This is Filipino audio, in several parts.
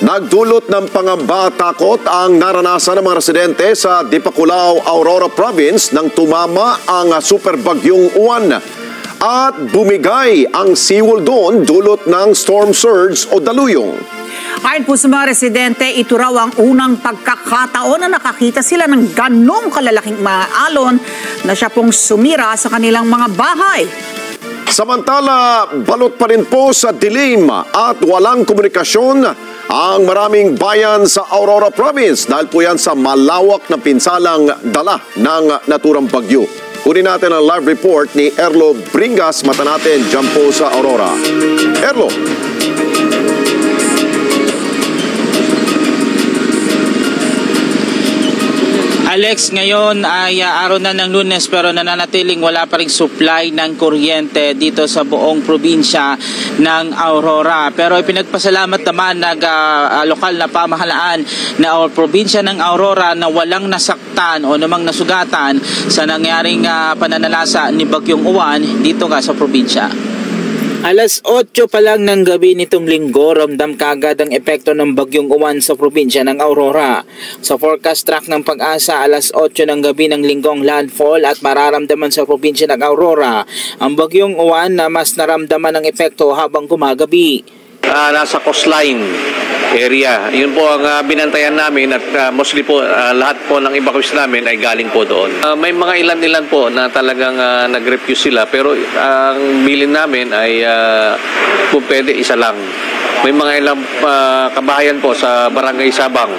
Nagdulot ng pangamba at takot ang naranasan ng mga residente sa Dipakulaw, Aurora Province nang tumama ang superbagyong Uwan. At bumigay ang seawall doon dulot ng storm surge o daluyong. Ayon po sa mga residente, ito raw ang unang pagkakataon na nakakita sila ng ganong kalalaking alon na siya pong sumira sa kanilang mga bahay. Samantala, balot pa rin po sa dilim at walang komunikasyon ang maraming bayan sa Aurora Province dahil po yan sa malawak na pinsalang dala ng naturang bagyo. Kunin natin ang live report ni Erlo Bringas, mata natin dyan po sa Aurora. Erlo. Alex, ngayon ay araw na ng Lunes pero nananatiling wala pa ring supply ng kuryente dito sa buong probinsya ng Aurora. Pero ipinagpasalamat naman ng lokal na pamahalaan na probinsya ng Aurora na walang nasaktan o namang nasugatan sa nangyaring pananalasa ni Bagyong Uwan dito sa probinsya. Alas 8 pa lang ng gabi nitong linggo, ramdam kaagad ang epekto ng Bagyong Uwan sa probinsya ng Aurora. Sa forecast track ng Pag-asa, alas 8 ng gabi ng linggong landfall at mararamdaman sa probinsya ng Aurora ang Bagyong Uwan na mas naramdaman ang epekto habang gumagabi. Nasa coastline area. Yun po ang binantayan namin at mostly po lahat po ng evacuation namin ay galing po doon. May mga ilan-ilan po na talagang nag-refuse sila pero ang bilin namin ay kung pwede isa lang. May mga ilang kabahayan po sa Barangay Sabang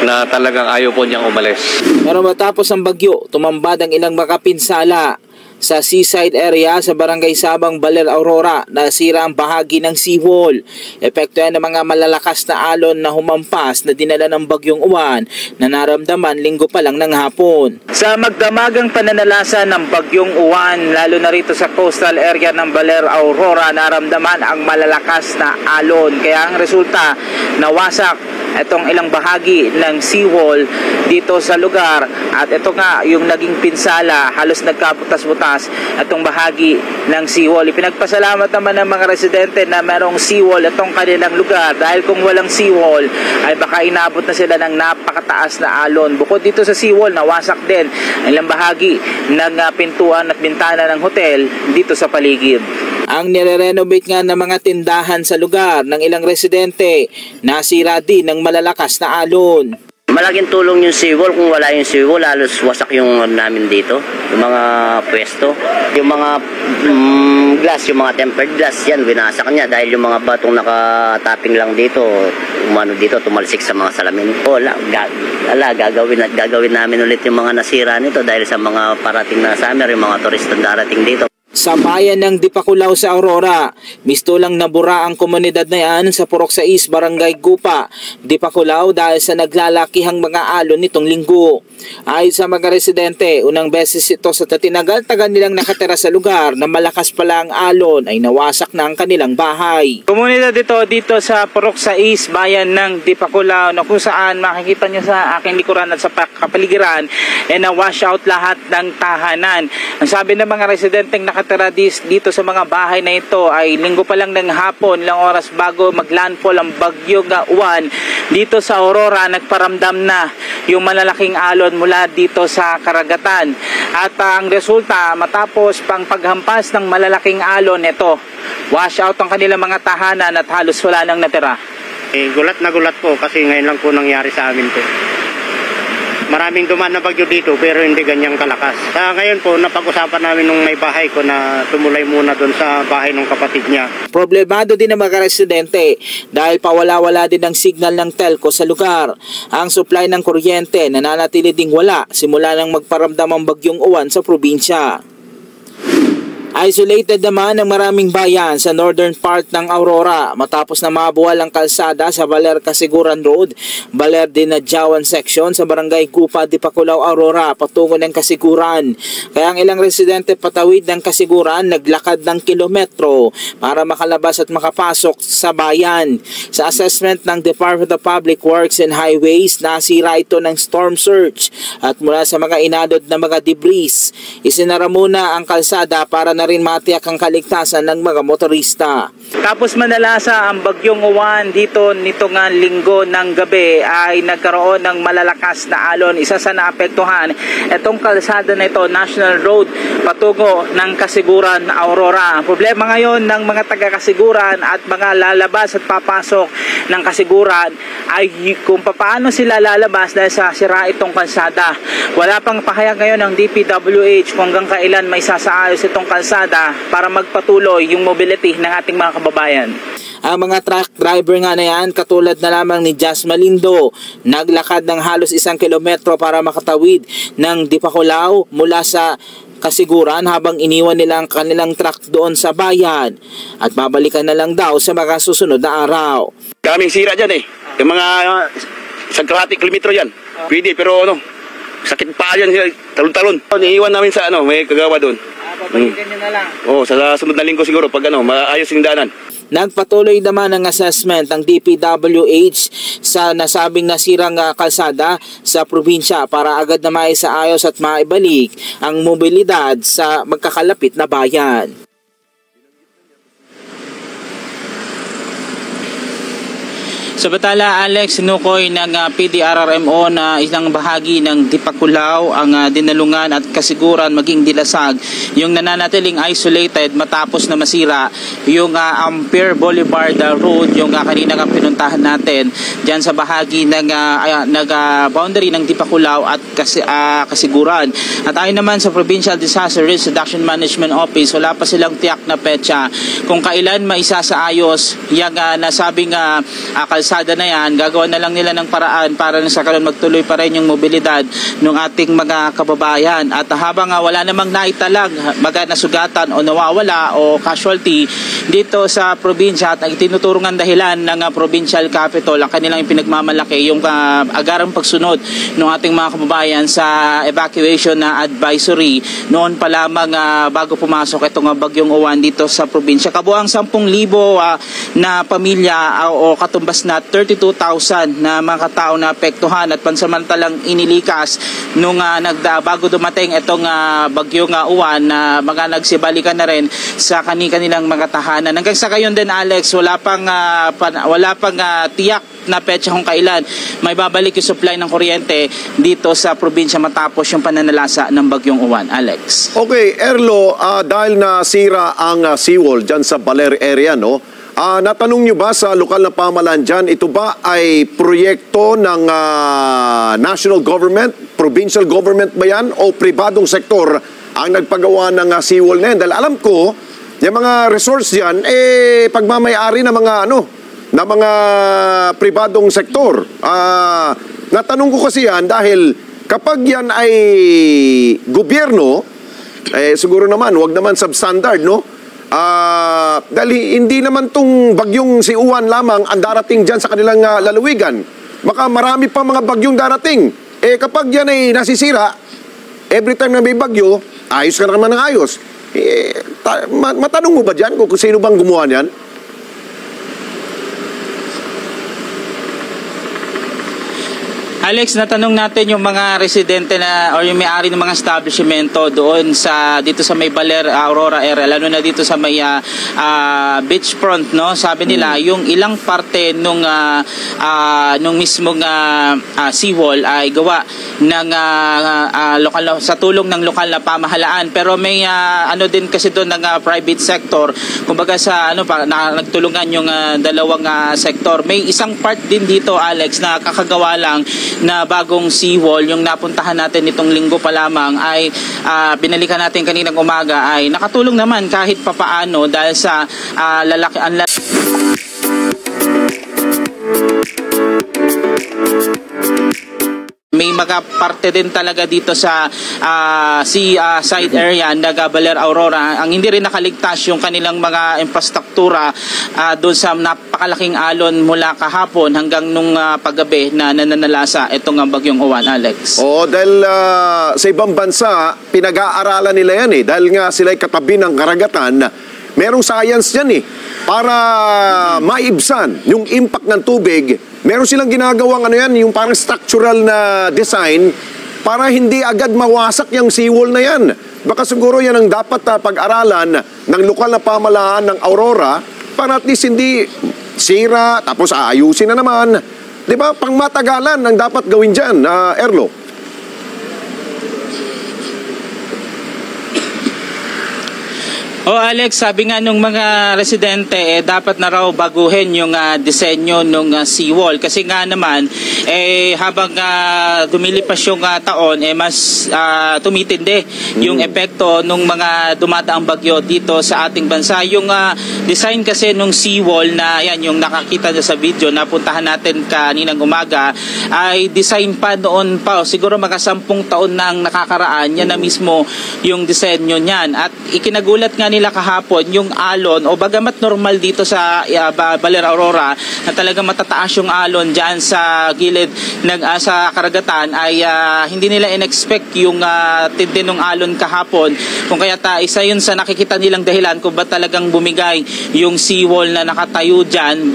na talagang ayaw po niyang umalis. Pero matapos ang bagyo, tumambad ang ilang makapinsala. Sa seaside area sa Barangay Sabang, Baler, Aurora, nasira ang bahagi ng seawall. Epekto yan ng mga malalakas na alon na humampas na dinala ng Bagyong Uwan na naramdaman linggo pa lang ng hapon. Sa magdamagang pananalasa ng Bagyong Uwan, lalo na rito sa coastal area ng Baler, Aurora, naramdaman ang malalakas na alon. Kaya ang resulta, nawasak itong ilang bahagi ng seawall dito sa lugar. At ito nga yung naging pinsala, halos nagkabutas-butas itong bahagi ng seawall. Ipinagpasalamat naman ng mga residente na merong seawall itong kanilang lugar dahil kung walang seawall ay baka inabot na sila ng napakataas na alon. Bukod dito sa seawall, nawasak din ang ilang bahagi ng pintuan at bintana ng hotel dito sa paligid. Ang nire-renovate nga ng mga tindahan sa lugar ng ilang residente, nasira din ng malalakas na alon. Malaking tulong yung seawall. Kung wala yung seawall, halos wasak yung namin dito. Yung mga pwesto. Yung mga glass, yung mga tempered glass, yan, winasak niya. Dahil yung mga batong nakatapping lang dito, umano dito, tumalsik sa mga salamin. Gagawin namin ulit yung mga nasira nito dahil sa mga parating na summer, yung mga turistang darating dito. Sa bayan ng Dipakulaw sa Aurora, mistulang nabura ang komunidad na yan sa Purok 6, Barangay Gupa, Dipakulaw dahil sa naglalakihang mga alon nitong linggo. Ayon sa mga residente, unang beses ito sa tinagal-tagal nilang nakatira sa lugar na malakas pala ang alon ay nawasak na ang kanilang bahay. Komunidad dito sa Purok 6, bayan ng Dipakulaw na kung saan makikita nyo sa aking likuran at sa kapaligiran na-wash out lahat ng tahanan. Ang sabi ng mga residenteng nakatira dito sa mga bahay na ito ay linggo pa lang ng hapon, ilang oras bago maglandfall ang Bagyong Uwan dito sa Aurora, nagparamdam na yung malalaking alon mula dito sa karagatan. At ang resulta, matapos pang paghampas ng malalaking alon, ito, wash out ang kanilang mga tahanan at halos wala nang natira. Gulat na gulat po kasi ngayon lang po nangyari sa amin po. Maraming dumaan na bagyo dito pero hindi ganyang kalakas. Ngayon po, napag-usapan namin nung may bahay ko na tumulay muna doon sa bahay ng kapatid niya. Problemado din ang mga residente dahil pawala-wala din ang signal ng telco sa lugar. Ang supply ng kuryente nananatili ding wala simula nang magparamdam ang Bagyong Uwan sa probinsya. Isolated naman ang maraming bayan sa northern part ng Aurora matapos na mabuwal ang kalsada sa Baler Kasiguran Road, Baler Dinadjawan section sa Barangay Gupa, Dipakulaw, Aurora patungo ng Kasiguran. Kaya ang ilang residente patawid ng Kasiguran naglakad ng kilometro para makalabas at makapasok sa bayan. Sa assessment ng Department of Public Works and Highways, nasira ito ng storm surge at mula sa mga inadod na mga debris. Isinara muna ang kalsada para na rin matiyak ang kaligtasan ng mga motorista. Tapos manalasa ang bagyong Uwan dito nitong linggo ng gabi ay nagkaroon ng malalakas na alon. Isa sa naapektuhan itong kalsada na ito, National Road patungo ng Kasiguran, Aurora. Ang problema ngayon ng mga taga-Kasiguran at mga lalabas at papasok ng Kasiguran ay kung paano sila lalabas dahil sa sira itong kalsada. Wala pang pahayag ngayon ng DPWH kung hanggang kailan may sasaayos itong kalsada para magpatuloy yung mobility ng ating mga kababayan. Ang mga truck driver nga na yan, katulad na lamang ni Jas Malindo, naglakad ng halos 1 kilometro para makatawid ng Dipakulao mula sa Kasiguran habang iniwan nila ang kanilang truck doon sa bayan at babalikan na lang daw sa mga susunod na araw. Kaming sira dyan yung mga isang kalahating kilometro yan. Pwede pero sakit pa yan, talon-talon. Iniiwan namin sa may kagawa doon. Babalikan nyo na lang. Sa sunod na linggo siguro pag maayos yung daanan. Nagpatuloy naman ang assessment ng DPWH sa nasabing nasirang kalsada sa probinsya para agad na maisaayos at maibalik ang mobilidad sa magkakalapit na bayan. Samantala, Alex, sinukoy ng PDRRMO na isang bahagi ng Dipakulao ang Dinalungan at Kasiguran maging Dilasag yung nananatiling isolated matapos na masira yung Ampere Boulevard Road, yung kanina pinuntahan natin dyan sa bahagi ng boundary ng Dipakulao at Kasiguran. At ayon naman sa Provincial Disaster Risk Reduction Management Office, wala pa silang tiyak na petsa kung kailan maisasaayos yung nasabing kalsada na yan. Gagawa na lang nila ng paraan para sa karon magtuloy pa rin yung mobilidad ng ating mga kababayan. At habang wala namang naitalag, nasugatan o nawawala o casualty dito sa probinsya at itinuturong ang dahilan ng provincial capital, ang kanilang pinagmamalaki yung agarang pagsunod ng ating mga kababayan sa evacuation na advisory noon pa lamang bago pumasok itong bagyong Uwan dito sa probinsya. Kabuang 10,000 na pamilya o katumbas na 32,000 na mga katao na apektuhan at pansamantalang inilikas nung bago dumating itong bagyong Uwan na mga nagsibalikan na rin sa kanilang mga tahanan. Hanggang sa gayon din, Alex, wala pang tiyak na petsa kung kailan may babalik yung supply ng kuryente dito sa probinsya matapos yung pananalasa ng bagyong Uwan. Alex. Okay, Erlo, dahil nasira ang seawall dyan sa Baler area, natanong nyo ba sa lokal na pamahalaan dyan, ito ba ay proyekto ng national government, provincial government ba yan, o pribadong sektor ang nagpagawa ng seawall na yan? Dahil alam ko, yung mga resource dyan, pagmamayari ng mga pribadong sektor. Natanong ko kasi yan dahil kapag yan ay gobyerno, siguro naman, wag naman substandard, dahil hindi naman tong bagyong si Uwan lamang ang darating dyan sa kanilang lalawigan. Baka marami pa mga bagyong darating. Kapag yan ay nasisira, every time na may bagyo, ayos ka naman ng ayos. Matanong mo ba dyan kung sino bang gumawa niyan? Alex, natanong natin yung mga residente na or yung may-ari ng mga establishmento doon dito sa may Baler, Aurora area, lalo na dito sa may beachfront, Sabi nila yung ilang parte nung mismong seawall ay gawa ng sa tulong ng lokal na pamahalaan, pero may din kasi doon ng private sector. Kumbaga nagtulungan yung dalawang sektor. May isang part din dito, Alex, na kakagawa lang na bagong seawall, yung napuntahan natin nitong linggo pa lamang ay binalikan natin kaninang umaga, ay nakatulong naman kahit papaano dahil sa may mga parte din talaga dito sa side area ng Baler, Aurora. Ang hindi rin nakaligtas yung kanilang mga infrastruktura doon sa napakalaking alon mula kahapon hanggang nung paggabi na nananalasa itong bagyong Uwan, Alex. Dahil sa ibang bansa, pinag-aaralan nila yan dahil nga sila'y katabi ng karagatan, merong science yan para maibsan yung impact ng tubig. Meron silang ginagawang yung parang structural na design para hindi agad mawasak yung seawall na yan. Baka siguro yan ang dapat pag-aralan ng lokal na pamahalaan ng Aurora para at least hindi sira, tapos aayusin na naman. Di ba? Pangmatagalan ang dapat gawin dyan, Erlo. Alex, sabi nga nung mga residente, dapat na raw baguhin yung disenyo ng seawall. Kasi nga naman, habang dumilipas yung taon, mas tumitindi yung epekto ng mga dumadaang bagyo dito sa ating bansa. Yung design kasi nung seawall na yan, yung nakakita sa video, napuntahan natin kaninang umaga, ay design pa noon pa. Siguro mga 10 taon na ang nakakaraan, yan na mismo yung disenyo niyan. At ikinagulat nga nila kahapon yung alon o bagamat normal dito sa Baler Aurora na talaga matataas yung alon dyan sa gilid ng sa karagatan ay hindi nila in-expect yung tindi ng alon kahapon, kung kaya isa yun sa nakikita nilang dahilan kung ba talagang bumigay yung seawall na nakatayo dyan.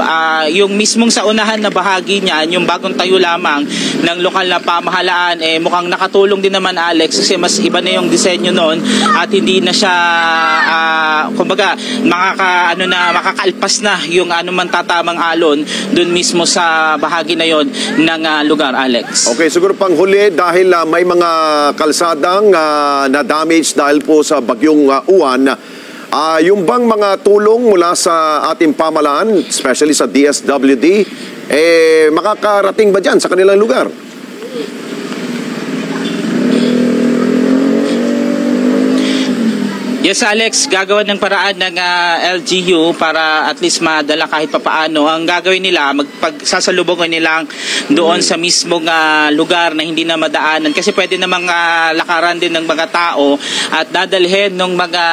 Yung mismong sa unahan na bahagi niyan, yung bagong tayo lamang ng lokal na pamahalaan, mukhang nakatulong din naman, Alex, kasi mas iba na yung disenyo noon at hindi na siya kumbaga makakaalpas na yung anuman tatamang alon dun mismo sa bahagi na yon ng lugar, Alex. Okay, siguro pang huli dahil may mga kalsadang na-damage dahil po sa bagyong Uwan, yung bang mga tulong mula sa ating pamahalaan, especially sa DSWD, makakarating ba dyan sa kanilang lugar? Yes, Alex, gagawin ng paraan ng LGU para at least madala kahit papaano. Ang gagawin nila, magpagsasalubong nilang doon sa mismong lugar na hindi na madaanan. Kasi pwede namang lakaran din ng mga tao at dadalhin ng mga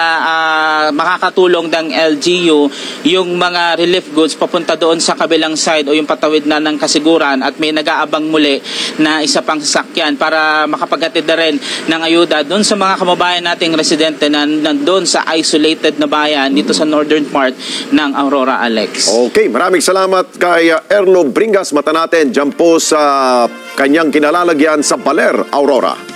makakatulong ng LGU yung mga relief goods papunta doon sa kabilang side o yung patawid na ng kasiguran at may nag-aabang muli na isa pang sasakyan para makapaghatid na rin ng ayuda doon sa mga kababayan nating residente na doon sa isolated na bayan dito sa northern part ng Aurora, Alex. Okay, maraming salamat kay Erlo Bringas. Mata natin dyan po sa kanyang kinalalagyan sa Baler, Aurora.